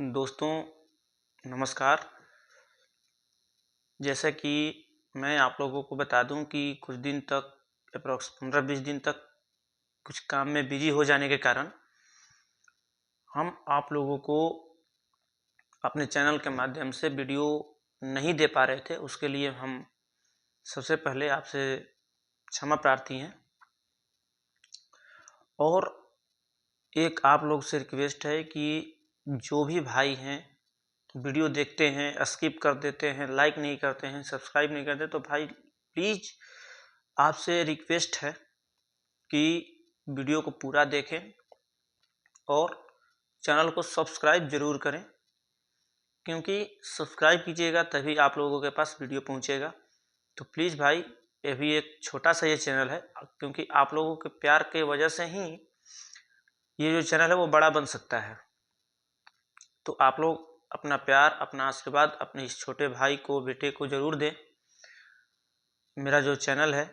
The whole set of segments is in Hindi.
दोस्तों नमस्कार। जैसा कि मैं आप लोगों को बता दूं कि कुछ दिन तक अप्रॉक्स 15-20 दिन तक कुछ काम में बिजी हो जाने के कारण हम आप लोगों को अपने चैनल के माध्यम से वीडियो नहीं दे पा रहे थे। उसके लिए हम सबसे पहले आपसे क्षमा प्रार्थी हैं। और एक आप लोग से रिक्वेस्ट है कि जो भी भाई हैं वीडियो देखते हैं, स्किप कर देते हैं, लाइक नहीं करते हैं, सब्सक्राइब नहीं करते, तो भाई प्लीज़ आपसे रिक्वेस्ट है कि वीडियो को पूरा देखें और चैनल को सब्सक्राइब ज़रूर करें, क्योंकि सब्सक्राइब कीजिएगा तभी आप लोगों के पास वीडियो पहुंचेगा। तो प्लीज़ भाई, ये भी एक छोटा सा ये चैनल है, क्योंकि आप लोगों के प्यार के वजह से ही ये जो चैनल है वो बड़ा बन सकता है। तो आप लोग अपना प्यार, अपना आशीर्वाद अपने इस छोटे भाई को, बेटे को ज़रूर दें। मेरा जो चैनल है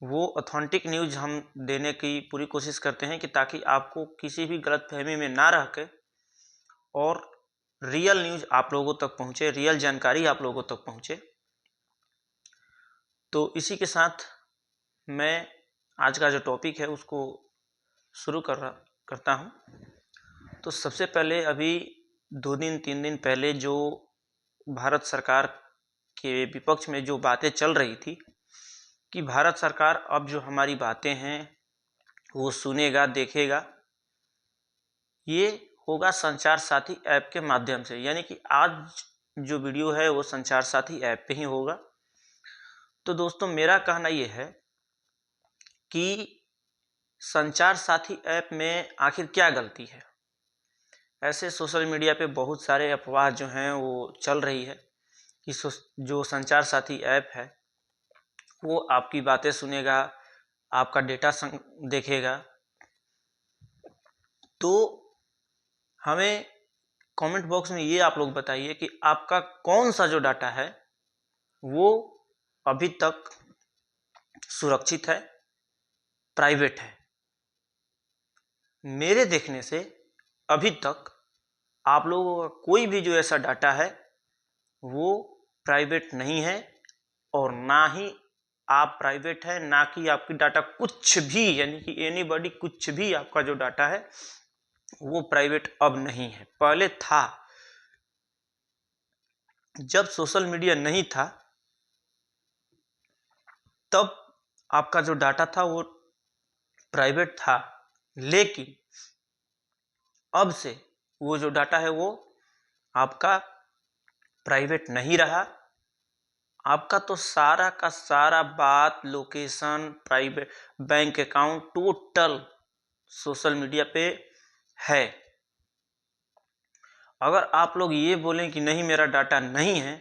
वो ऑथेंटिक न्यूज़ हम देने की पूरी कोशिश करते हैं कि ताकि आपको किसी भी गलतफहमी में ना रह के और रियल न्यूज़ आप लोगों तक पहुँचे, रियल जानकारी आप लोगों तक पहुँचे। तो इसी के साथ मैं आज का जो टॉपिक है उसको शुरू करता हूँ। तो सबसे पहले अभी 2-3 दिन पहले जो भारत सरकार के विपक्ष में जो बातें चल रही थी कि भारत सरकार अब जो हमारी बातें हैं वो सुनेगा, देखेगा, ये होगा संचार साथी ऐप के माध्यम से। यानी कि आज जो वीडियो है वो संचार साथी ऐप पे ही होगा। तो दोस्तों मेरा कहना ये है कि संचार साथी ऐप में आखिर क्या गलती है। ऐसे सोशल मीडिया पे बहुत सारे अफवाह जो हैं वो चल रही है कि जो संचार साथी ऐप है वो आपकी बातें सुनेगा, आपका डेटा देखेगा। तो हमें कमेंट बॉक्स में ये आप लोग बताइए कि आपका कौन सा जो डाटा है वो अभी तक सुरक्षित है, प्राइवेट है। मेरे देखने से अभी तक आप लोगों का कोई भी जो ऐसा डाटा है वो प्राइवेट नहीं है, और ना ही आप प्राइवेट है, ना कि आपकी डाटा कुछ भी, यानी कि एनीबॉडी कुछ भी आपका जो डाटा है वो प्राइवेट अब नहीं है। पहले था, जब सोशल मीडिया नहीं था तब आपका जो डाटा था वो प्राइवेट था, लेकिन अब से वो जो डाटा है वो आपका प्राइवेट नहीं रहा। आपका तो सारा का सारा बात, location, private, bank account, total social media पे है। अगर आप लोग ये बोलें कि नहीं मेरा डाटा नहीं है,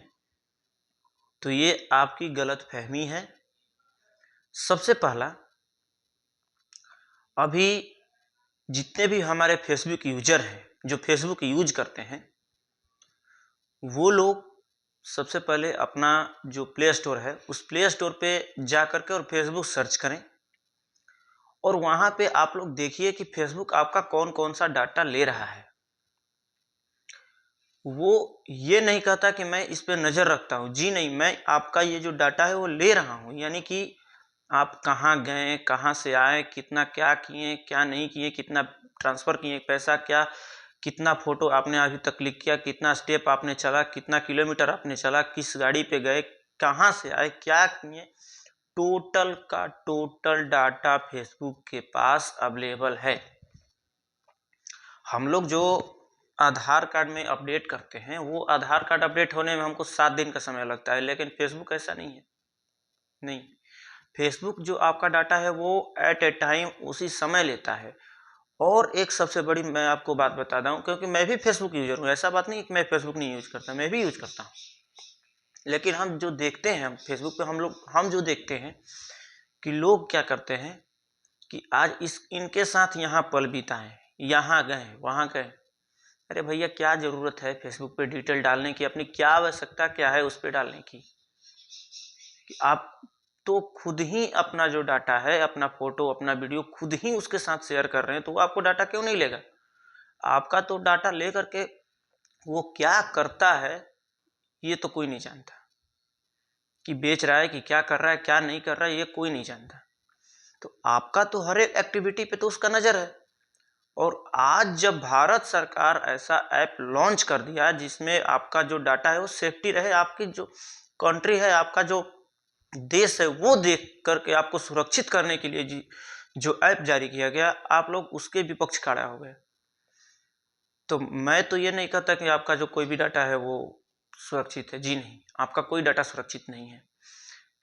तो ये आपकी गलतफहमी है। सबसे पहला, अभी जितने भी हमारे फेसबुक यूजर हैं जो फेसबुक यूज करते हैं, वो लोग सबसे पहले अपना जो प्ले स्टोर है उस प्ले स्टोर पे जा करके और फेसबुक सर्च करें, और वहाँ पे आप लोग देखिए कि फेसबुक आपका कौन कौन सा डाटा ले रहा है। वो ये नहीं कहता कि मैं इस पे नज़र रखता हूँ, जी नहीं, मैं आपका ये जो डाटा है वो ले रहा हूँ। यानी कि आप कहाँ गए, कहाँ से आए, कितना क्या किए, क्या नहीं किए, कितना ट्रांसफ़र किए पैसा, क्या कितना फ़ोटो आपने अभी तक क्लिक किया, कितना स्टेप आपने चला, कितना किलोमीटर आपने चला, किस गाड़ी पे गए, कहाँ से आए, क्या किए, टोटल का टोटल डाटा फेसबुक के पास अवेलेबल है। हम लोग जो आधार कार्ड में अपडेट करते हैं वो आधार कार्ड अपडेट होने में हमको 7 दिन का समय लगता है, लेकिन फेसबुक ऐसा नहीं है। नहीं, फेसबुक जो आपका डाटा है वो एट ए टाइम उसी समय लेता है। और एक सबसे बड़ी मैं आपको बात बता दूं, क्योंकि मैं भी फेसबुक यूजर हूँ, ऐसा बात नहीं कि मैं फेसबुक नहीं यूज करता, मैं भी यूज करता हूँ। लेकिन हम जो देखते हैं फेसबुक पे, हम जो देखते हैं कि लोग क्या करते हैं कि आज इनके साथ यहाँ पल बिताएं, यहाँ गए, वहाँ गए। अरे भैया, क्या ज़रूरत है फेसबुक पे डिटेल डालने की? अपनी क्या आवश्यकता क्या है उस पर डालने की? कि आप तो खुद ही अपना जो डाटा है, अपना फोटो, अपना वीडियो खुद ही उसके साथ शेयर कर रहे हैं, तो वो आपको डाटा क्यों नहीं लेगा? आपका तो डाटा ले करके वो क्या करता है ये तो कोई नहीं जानता, कि बेच रहा है कि क्या कर रहा है क्या नहीं कर रहा है ये कोई नहीं जानता। तो आपका तो हर एक एक्टिविटी पे तो उसका नज़र है। और आज जब भारत सरकार ऐसा ऐप लॉन्च कर दिया जिसमें आपका जो डाटा है वो सेफ्टी रहे, आपकी जो कंट्री है, आपका जो देश है, वो देख करके आपको सुरक्षित करने के लिए जो ऐप जारी किया गया, आप लोग उसके विपक्ष खड़ा हो गए। तो मैं तो ये नहीं कहता कि आपका जो कोई भी डाटा है वो सुरक्षित है, जी नहीं, आपका कोई डाटा सुरक्षित नहीं है।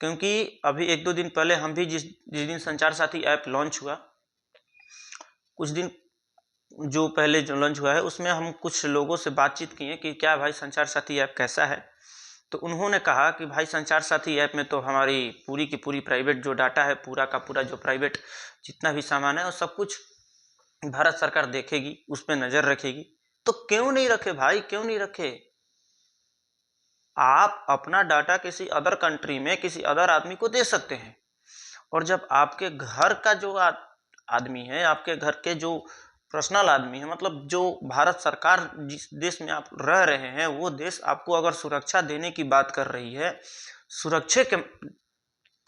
क्योंकि अभी 1-2 दिन पहले हम भी जिस दिन संचार साथी ऐप लॉन्च हुआ, कुछ दिन जो पहले जो लॉन्च हुआ है उसमें हम कुछ लोगों से बातचीत किए कि क्या भाई संचार साथी ऐप कैसा है। तो उन्होंने कहा कि भाई संचार साथी ऐप में तो हमारी पूरी की पूरी प्राइवेट जो डाटा है, पूरा का पूरा जो प्राइवेट जितना भी सामान है वो सब कुछ भारत सरकार देखेगी, उस पर नज़र रखेगी। तो क्यों नहीं रखे भाई, क्यों नहीं रखे? आप अपना डाटा किसी अदर कंट्री में किसी अदर आदमी को दे सकते हैं, और जब आपके घर का जो आदमी है, आपके घर के जो पर्सनल आदमी है, मतलब जो भारत सरकार जिस देश में आप रह रहे हैं वो देश आपको अगर सुरक्षा देने की बात कर रही है, सुरक्षा के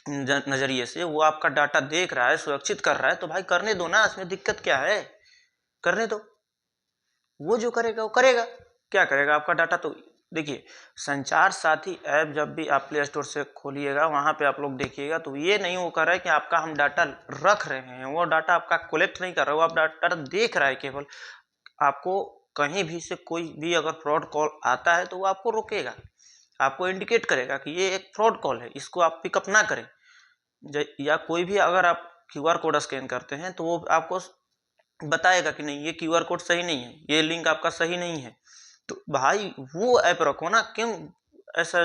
नज़रिए से वो आपका डाटा देख रहा है, सुरक्षित कर रहा है, तो भाई करने दो ना, इसमें दिक्कत क्या है? करने दो, वो जो करेगा वो करेगा। क्या करेगा? आपका डाटा तो देखिए, संचार साथी ऐप जब भी आप प्ले स्टोर से खोलिएगा वहाँ पे आप लोग देखिएगा तो ये नहीं वो कर रहा है कि आपका हम डाटा रख रहे हैं, वो डाटा आपका कलेक्ट नहीं कर रहा है, वो आप डाटा देख रहा है केवल। आपको कहीं भी से कोई भी अगर फ्रॉड कॉल आता है तो वो आपको रोकेगा, आपको इंडिकेट करेगा कि ये एक फ्रॉड कॉल है, इसको आप पिकअप ना करें। या कोई भी अगर आप QR कोड स्कैन करते हैं तो वो आपको बताएगा कि नहीं ये QR कोड सही नहीं है, ये लिंक आपका सही नहीं है। तो भाई वो ऐप रखो ना, क्यों ऐसा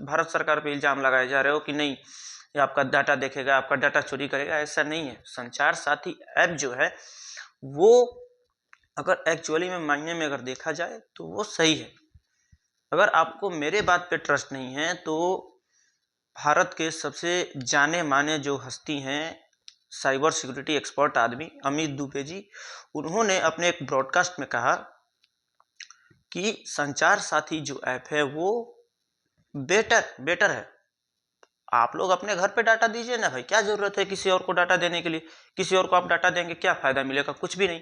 भारत सरकार पे इल्जाम लगाए जा रहे हो कि नहीं ये आपका डाटा देखेगा, आपका डाटा चोरी करेगा? ऐसा नहीं है। संचार साथी ऐप जो है वो अगर एक्चुअली में मायने में अगर देखा जाए तो वो सही है। अगर आपको मेरे बात पे ट्रस्ट नहीं है तो भारत के सबसे जाने माने जो हस्ती हैं, साइबर सिक्योरिटी एक्सपर्ट आदमी अमित दुबे जी, उन्होंने अपने एक ब्रॉडकास्ट में कहा कि संचार साथी जो ऐप है वो बेटर है। आप लोग अपने घर पे डाटा दीजिए ना भाई, क्या जरूरत है किसी और को डाटा देने के लिए? किसी और को आप डाटा देंगे क्या फायदा मिलेगा? कुछ भी नहीं।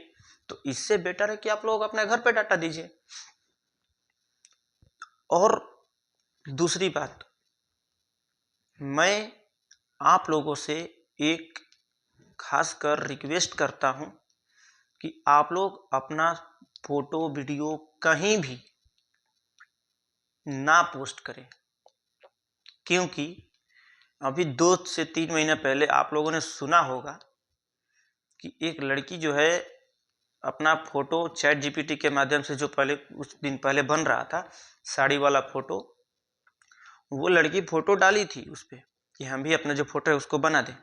तो इससे बेटर है कि आप लोग अपने घर पे डाटा दीजिए। और दूसरी बात, मैं आप लोगों से एक खासकर रिक्वेस्ट करता हूं कि आप लोग अपना फोटो वीडियो कहीं भी ना पोस्ट करें। क्योंकि अभी 2 से 3 महीने पहले आप लोगों ने सुना होगा कि एक लड़की जो है अपना फोटो चैट जीपीटी के माध्यम से, जो पहले कुछ दिन पहले बन रहा था साड़ी वाला फोटो, वो लड़की फोटो डाली थी उस पर कि हम भी अपना जो फोटो है उसको बना दें।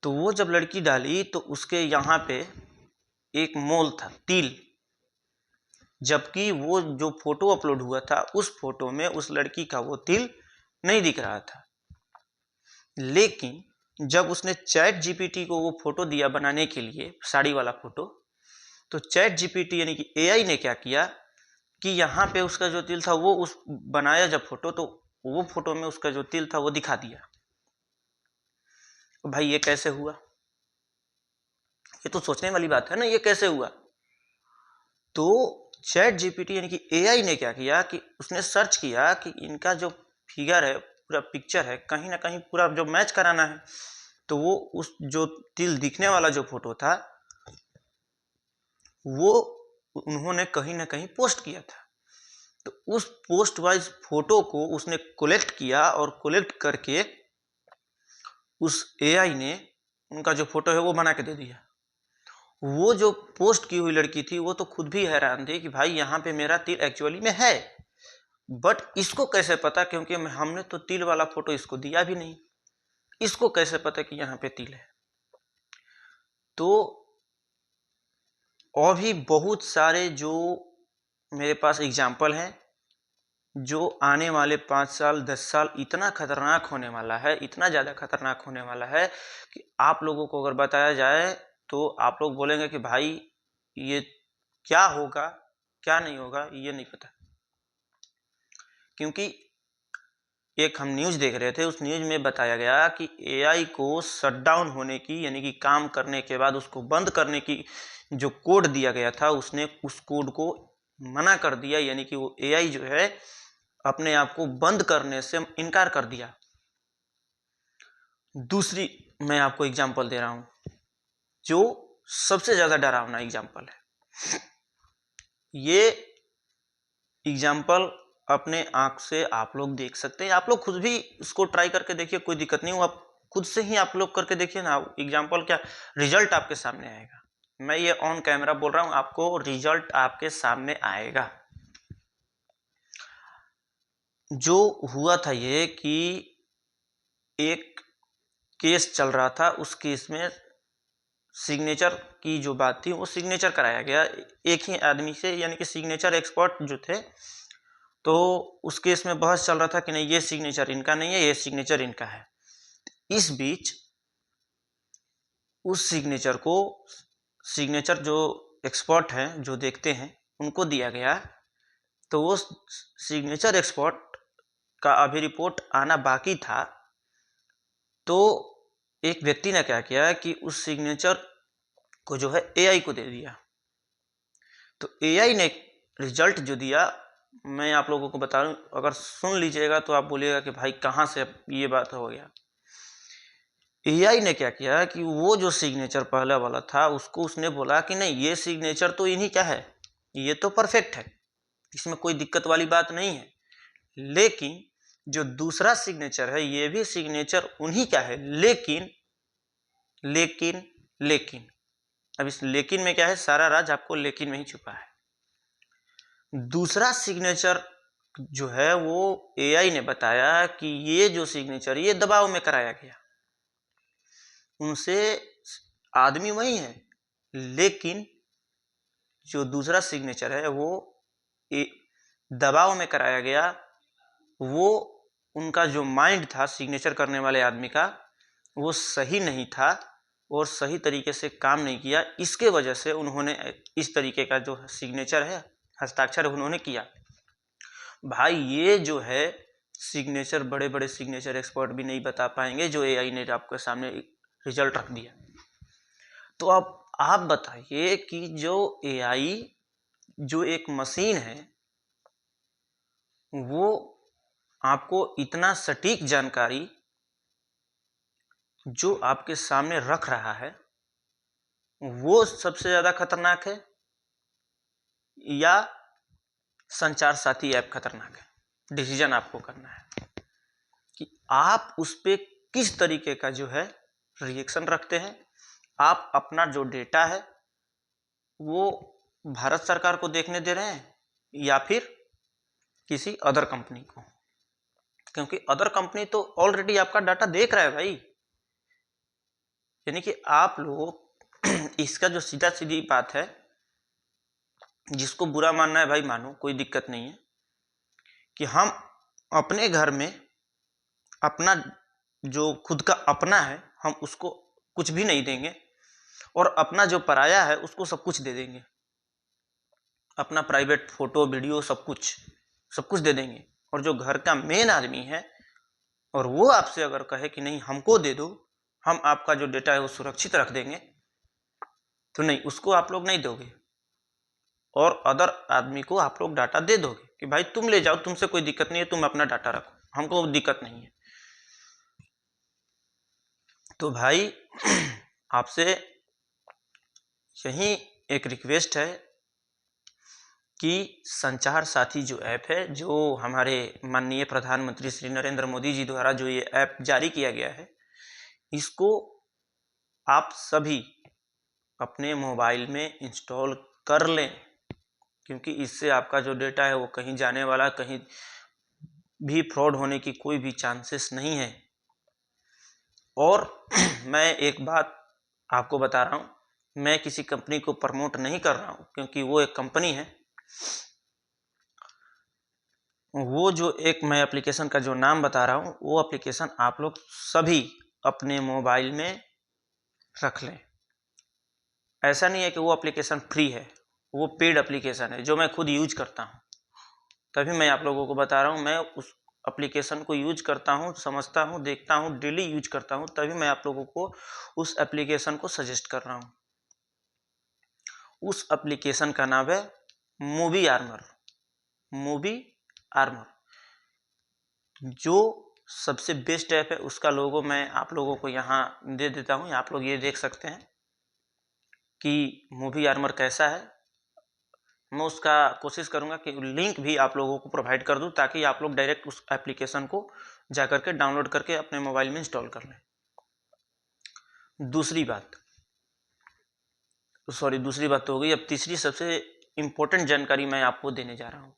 तो वो जब लड़की डाली तो उसके यहाँ पे एक मोल था, तिल, जबकि वो जो फोटो अपलोड हुआ था उस फोटो में उस लड़की का वो तिल नहीं दिख रहा था। लेकिन जब उसने चैट जीपीटी को वो फोटो दिया बनाने के लिए, साड़ी वाला फोटो, तो चैट जीपीटी यानी कि एआई ने क्या किया कि यहाँ पे उसका जो तिल था वो उस बनाया जब फोटो, तो वो फोटो में उसका जो तिल था वो दिखा दिया। तो भाई ये कैसे हुआ? ये तो सोचने वाली बात है ना, ये कैसे हुआ? तो चैट जीपीटी यानी कि एआई ने क्या किया कि उसने सर्च किया कि इनका जो फिगर है, पूरा पिक्चर है, कहीं ना कहीं पूरा जो मैच कराना है। तो वो उस जो तिल दिखने वाला जो फोटो था वो उन्होंने कहीं ना कहीं पोस्ट किया था। तो उस पोस्ट वाइज फोटो को उसने कलेक्ट किया और कलेक्ट करके उस एआई ने उनका जो फोटो है वो बना के दे दिया। वो जो पोस्ट की हुई लड़की थी वो तो खुद भी हैरान थी कि भाई यहाँ पे मेरा तिल एक्चुअली में है, बट इसको कैसे पता? क्योंकि हमने तो तिल वाला फोटो इसको दिया भी नहीं, इसको कैसे पता कि यहाँ पे तिल है? तो और भी बहुत सारे जो मेरे पास एग्जाम्पल हैं, जो आने वाले 5 साल 10 साल इतना खतरनाक होने वाला है, इतना ज़्यादा खतरनाक होने वाला है कि आप लोगों को अगर बताया जाए तो आप लोग बोलेंगे कि भाई ये क्या होगा, क्या नहीं होगा ये नहीं पता, क्योंकि एक हम न्यूज़ देख रहे थे, उस न्यूज़ में बताया गया कि एआई को शटडाउन होने की, यानी कि काम करने के बाद उसको बंद करने की जो कोड दिया गया था, उसने उस कोड को मना कर दिया, यानी कि वो एआई जो है अपने आप को बंद करने से इनकार कर दिया। दूसरी मैं आपको एग्जांपल दे रहा हूं, जो सबसे ज्यादा डरावना एग्जांपल है। ये एग्जाम्पल अपने आंख से आप लोग देख सकते हैं, आप लोग खुद भी इसको ट्राई करके देखिए, कोई दिक्कत नहीं हो, आप खुद से ही आप लोग करके देखिए ना, एग्जाम्पल क्या रिजल्ट आपके सामने आएगा। मैं ये ऑन कैमरा बोल रहा हूं, आपको रिजल्ट आपके सामने आएगा। जो हुआ था ये कि एक केस चल रहा था, उस केस में सिग्नेचर की जो बात थी वो सिग्नेचर कराया गया एक ही आदमी से, यानी कि सिग्नेचर एक्सपर्ट जो थे। तो उस केस में बहस चल रहा था कि नहीं ये सिग्नेचर इनका नहीं है, ये सिग्नेचर इनका है। इस बीच उस सिग्नेचर को, सिग्नेचर जो एक्सपर्ट हैं जो देखते हैं उनको दिया गया, तो वो सिग्नेचर एक्सपर्ट का अभी रिपोर्ट आना बाकी था। तो एक व्यक्ति ने क्या किया कि उस सिग्नेचर को जो है एआई को दे दिया। तो एआई ने रिजल्ट जो दिया, मैं आप लोगों को बता रहा हूं, अगर सुन लीजिएगा तो आप बोलिएगा कि भाई कहां से ये बात हो गया। एआई ने क्या किया कि वो जो सिग्नेचर पहले वाला था उसको उसने बोला कि नहीं ये सिग्नेचर तो इन्हीं का है, ये तो परफेक्ट है, इसमें कोई दिक्कत वाली बात नहीं है। लेकिन जो दूसरा सिग्नेचर है ये भी सिग्नेचर उन्हीं का है, लेकिन लेकिन लेकिन अब इस लेकिन में क्या है, सारा राज आपको लेकिन में ही छुपा है। दूसरा सिग्नेचर जो है वो एआई ने बताया कि ये जो सिग्नेचर ये दबाव में कराया गया, उनसे आदमी वही है, लेकिन जो दूसरा सिग्नेचर है वो दबाव में कराया गया। वो उनका जो माइंड था सिग्नेचर करने वाले आदमी का, वो सही नहीं था और सही तरीके से काम नहीं किया। इसके वजह से उन्होंने इस तरीके का जो सिग्नेचर है, हस्ताक्षर उन्होंने किया। भाई ये जो है सिग्नेचर बड़े बड़े सिग्नेचर एक्सपर्ट भी नहीं बता पाएंगे, जो एआई ने आपके सामने रिजल्ट रख दिया। तो अब आप बताइए कि जो एआई जो एक मशीन है वो आपको इतना सटीक जानकारी जो आपके सामने रख रहा है, वो सबसे ज्यादा खतरनाक है या संचार साथी ऐप खतरनाक है? डिसीजन आपको करना है कि आप उस पर किस तरीके का जो है रिएक्शन रखते हैं। आप अपना जो डेटा है वो भारत सरकार को देखने दे रहे हैं या फिर किसी अदर कंपनी को, क्योंकि अदर कंपनी तो ऑलरेडी आपका डाटा देख रहा है भाई। यानी कि आप लोग इसका जो सीधा सीधी बात है, जिसको बुरा मानना है भाई मानो, कोई दिक्कत नहीं है, कि हम अपने घर में अपना जो खुद का अपना है हम उसको कुछ भी नहीं देंगे, और अपना जो पराया है उसको सब कुछ दे देंगे। अपना प्राइवेट फोटो वीडियो सब कुछ दे देंगे। और जो घर का मेन आदमी है और वो आपसे अगर कहे कि नहीं हमको दे दो, हम आपका जो डेटा है वो सुरक्षित रख देंगे, तो नहीं, उसको आप लोग नहीं दोगे और अदर आदमी को आप लोग डाटा दे दोगे कि भाई तुम ले जाओ, तुमसे कोई दिक्कत नहीं है, तुम अपना डाटा रखो, हमको दिक्कत नहीं है। तो भाई आपसे यही एक रिक्वेस्ट है कि संचार साथी जो ऐप है, जो हमारे माननीय प्रधानमंत्री श्री नरेंद्र मोदी जी द्वारा जो ये ऐप जारी किया गया है, इसको आप सभी अपने मोबाइल में इंस्टॉल कर लें, क्योंकि इससे आपका जो डेटा है वो कहीं जाने वाला, कहीं भी फ्रॉड होने की कोई भी चांसेस नहीं है। और मैं एक बात आपको बता रहा हूँ, मैं किसी कंपनी को प्रमोट नहीं कर रहा हूँ, क्योंकि वो एक कंपनी है। वो जो एक मैं एप्लीकेशन का जो नाम बता रहा हूँ, वो एप्लीकेशन आप लोग सभी अपने मोबाइल में रख लें। ऐसा नहीं है कि वो एप्लीकेशन फ्री है, वो पेड एप्लीकेशन है जो मैं खुद यूज करता हूँ, तभी मैं आप लोगों को बता रहा हूँ। मैं उस एप्लीकेशन को यूज करता हूँ, समझता हूँ, देखता हूँ, डेली यूज करता हूँ, तभी मैं आप लोगों को उस एप्लीकेशन को सजेस्ट कर रहा हूँ। उस एप्लीकेशन का नाम है मूवी आर्मर। मूवी आर्मर जो सबसे बेस्ट ऐप है, उसका लोगो मैं आप लोगों को यहाँ दे देता हूँ। आप लोग ये देख सकते हैं कि मूवी आर्मर कैसा है। मैं उसका कोशिश करूँगा कि लिंक भी आप लोगों को प्रोवाइड कर दूँ, ताकि आप लोग डायरेक्ट उस एप्लीकेशन को जा करके डाउनलोड करके अपने मोबाइल में इंस्टॉल कर लें। दूसरी बात तो हो गई। अब तीसरी सबसे इम्पोर्टेंट जानकारी मैं आपको देने जा रहा हूँ।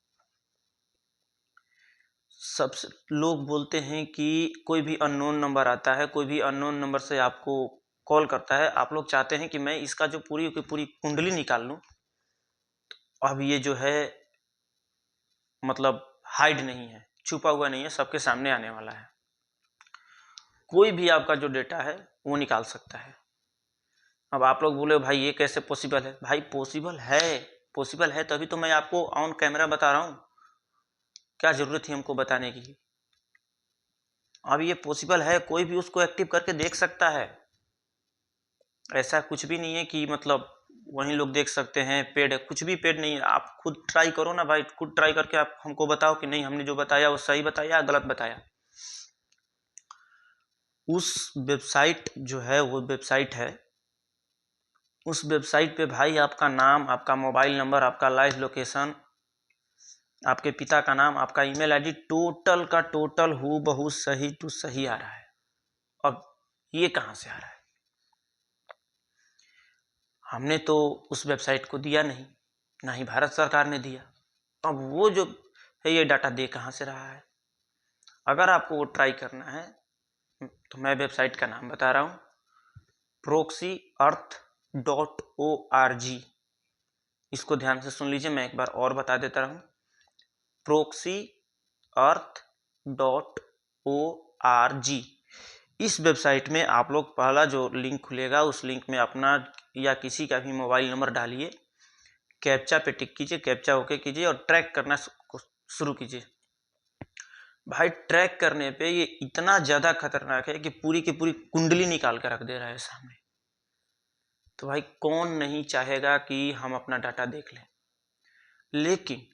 सबसे लोग बोलते हैं कि कोई भी अननोन नंबर आता है, कोई भी अननोन नंबर से आपको कॉल करता है, आप लोग चाहते हैं कि मैं इसका जो पूरी की पूरी कुंडली निकाल लूँ। अब ये जो है मतलब हाइड नहीं है, छुपा हुआ नहीं है, सबके सामने आने वाला है। कोई भी आपका जो डेटा है वो निकाल सकता है। अब आप लोग बोले भाई ये कैसे पॉसिबल है? भाई पॉसिबल है तभी तो मैं आपको ऑन कैमरा बता रहा हूँ। क्या जरूरत थी हमको बताने की? अब ये पॉसिबल है, कोई भी उसको एक्टिव करके देख सकता है। ऐसा कुछ भी नहीं है कि मतलब वहीं लोग देख सकते हैं, पेड है, कुछ भी पेड नहीं है। आप खुद ट्राई करो ना भाई, खुद ट्राई करके आप हमको बताओ कि नहीं हमने जो बताया वो सही बताया या गलत बताया। उस वेबसाइट जो है वो वेबसाइट है, उस वेबसाइट पे भाई आपका नाम, आपका मोबाइल नंबर, आपका लाइव लोकेशन, आपके पिता का नाम, आपका ईमेल आईडी, टोटल का टोटल हूबहू सही टू सही आ रहा है। अब ये कहाँ से आ रहा है? हमने तो उस वेबसाइट को दिया नहीं, ना ही भारत सरकार ने दिया। अब वो जो है ये डाटा दे कहाँ से रहा है? अगर आपको वो ट्राई करना है तो मैं वेबसाइट का नाम बता रहा हूँ, proxyarth.org। इसको ध्यान से सुन लीजिए, मैं एक बार और बता देता हूँ, proxyarth.org। इस वेबसाइट में आप लोग पहला जो लिंक खुलेगा, उस लिंक में अपना या किसी का भी मोबाइल नंबर डालिए, कैप्चा पे टिक कीजिए, कैप्चा ओके कीजिए और ट्रैक करना शुरू कीजिए। भाई ट्रैक करने पे ये इतना ज़्यादा खतरनाक है कि पूरी की पूरी कुंडली निकाल कर रख दे रहा है सामने। तो भाई कौन नहीं चाहेगा कि हम अपना डाटा देख लें? लेकिन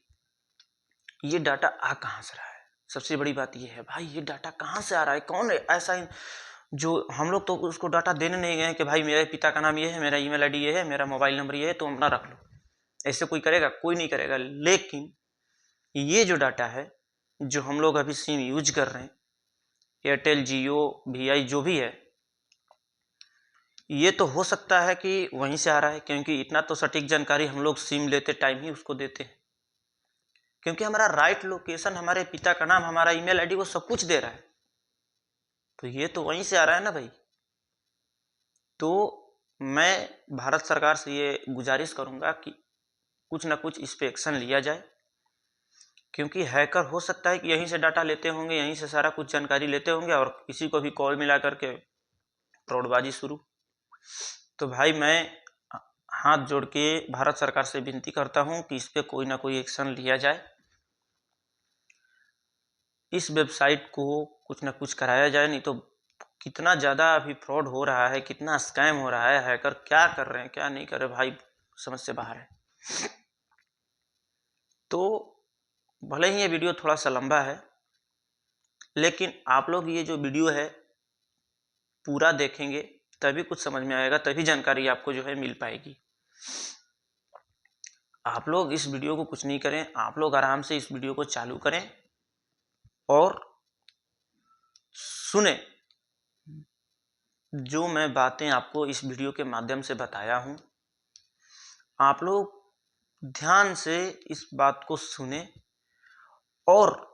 ये डाटा आ कहाँ से रहा है? सबसे बड़ी बात ये है भाई, ये डाटा कहाँ से आ रहा है? कौन ऐसा जो हम लोग तो उसको डाटा देने नहीं गए कि भाई मेरे पिता का नाम ये है, मेरा ईमेल आईडी ये है, मेरा मोबाइल नंबर ये है, तो अपना रख लो। ऐसे कोई करेगा? कोई नहीं करेगा। लेकिन ये जो डाटा है, जो हम लोग अभी सिम यूज कर रहे हैं, एयरटेल, जियो, वी जो भी है, ये तो हो सकता है कि वहीं से आ रहा है, क्योंकि इतना तो सटीक जानकारी हम लोग सिम लेते टाइम ही उसको देते हैं, क्योंकि हमारा राइट लोकेशन, हमारे पिता का नाम, हमारा ईमेल आईडी, वो सब कुछ दे रहा है। तो ये तो वहीं से आ रहा है ना भाई। तो मैं भारत सरकार से ये गुजारिश करूंगा कि कुछ ना कुछ इस पे एक्शन लिया जाए, क्योंकि हैकर हो सकता है कि यहीं से डाटा लेते होंगे, यहीं से सारा कुछ जानकारी लेते होंगे और किसी को भी कॉल मिला करके फ्रॉडबाजी शुरू। तो भाई मैं हाथ जोड़ के भारत सरकार से विनती करता हूं कि इस पे कोई ना कोई एक्शन लिया जाए, इस वेबसाइट को कुछ ना कुछ कराया जाए। नहीं तो कितना ज़्यादा अभी फ्रॉड हो रहा है, कितना स्कैम हो रहा है, हैकर क्या कर रहे हैं क्या नहीं कर रहे भाई समझ से बाहर है। तो भले ही ये वीडियो थोड़ा सा लंबा है, लेकिन आप लोग ये जो वीडियो है पूरा देखेंगे तभी कुछ समझ में आएगा, तभी जानकारी आपको जो है मिल पाएगी। आप लोग इस वीडियो को कुछ नहीं करें, आप लोग आराम से इस वीडियो को चालू करें और सुने जो मैं बातें आपको इस वीडियो के माध्यम से बताया हूं। आप लोग ध्यान से इस बात को सुने और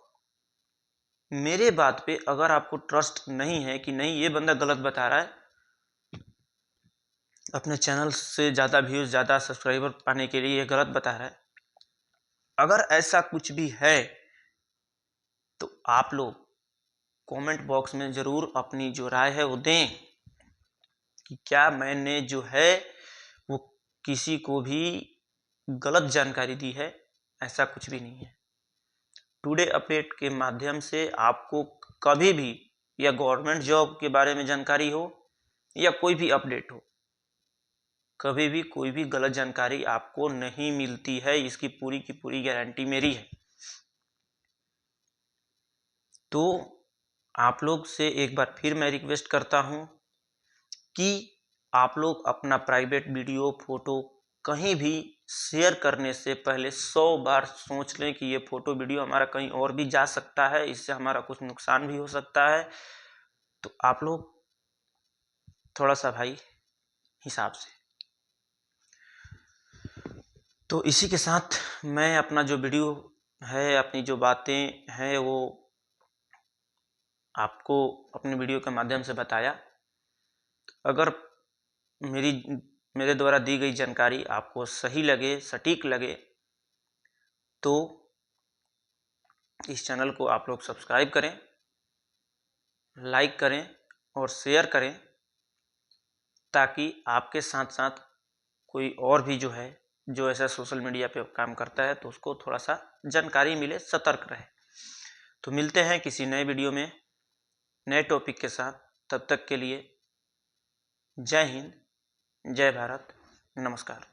मेरे बात पे अगर आपको ट्रस्ट नहीं है कि नहीं ये बंदा गलत बता रहा है, अपने चैनल से ज़्यादा व्यूज, ज़्यादा सब्सक्राइबर पाने के लिए ये गलत बता रहा है, अगर ऐसा कुछ भी है तो आप लोग कमेंट बॉक्स में ज़रूर अपनी जो राय है वो दें कि क्या मैंने जो है वो किसी को भी गलत जानकारी दी है, ऐसा कुछ भी नहीं है। टुडे अपडेट के माध्यम से आपको कभी भी या गवर्नमेंट जॉब के बारे में जानकारी हो या कोई भी अपडेट हो, कभी भी कोई भी गलत जानकारी आपको नहीं मिलती है, इसकी पूरी की पूरी गारंटी मेरी है। तो आप लोग से एक बार फिर मैं रिक्वेस्ट करता हूं कि आप लोग अपना प्राइवेट वीडियो फोटो कहीं भी शेयर करने से पहले 100 बार सोच लें कि ये फोटो वीडियो हमारा कहीं और भी जा सकता है, इससे हमारा कुछ नुकसान भी हो सकता है। तो आप लोग थोड़ा सा भाई हिसाब से। तो इसी के साथ मैं अपना जो वीडियो है, अपनी जो बातें हैं, वो आपको अपने वीडियो के माध्यम से बताया। अगर मेरे द्वारा दी गई जानकारी आपको सही लगे, सटीक लगे, तो इस चैनल को आप लोग सब्सक्राइब करें, लाइक करें और शेयर करें, ताकि आपके साथ साथ कोई और भी जो है, जो ऐसा सोशल मीडिया पे काम करता है, तो उसको थोड़ा सा जानकारी मिले, सतर्क रहे। तो मिलते हैं किसी नए वीडियो में नए टॉपिक के साथ। तब तक के लिए जय हिंद, जय भारत, नमस्कार।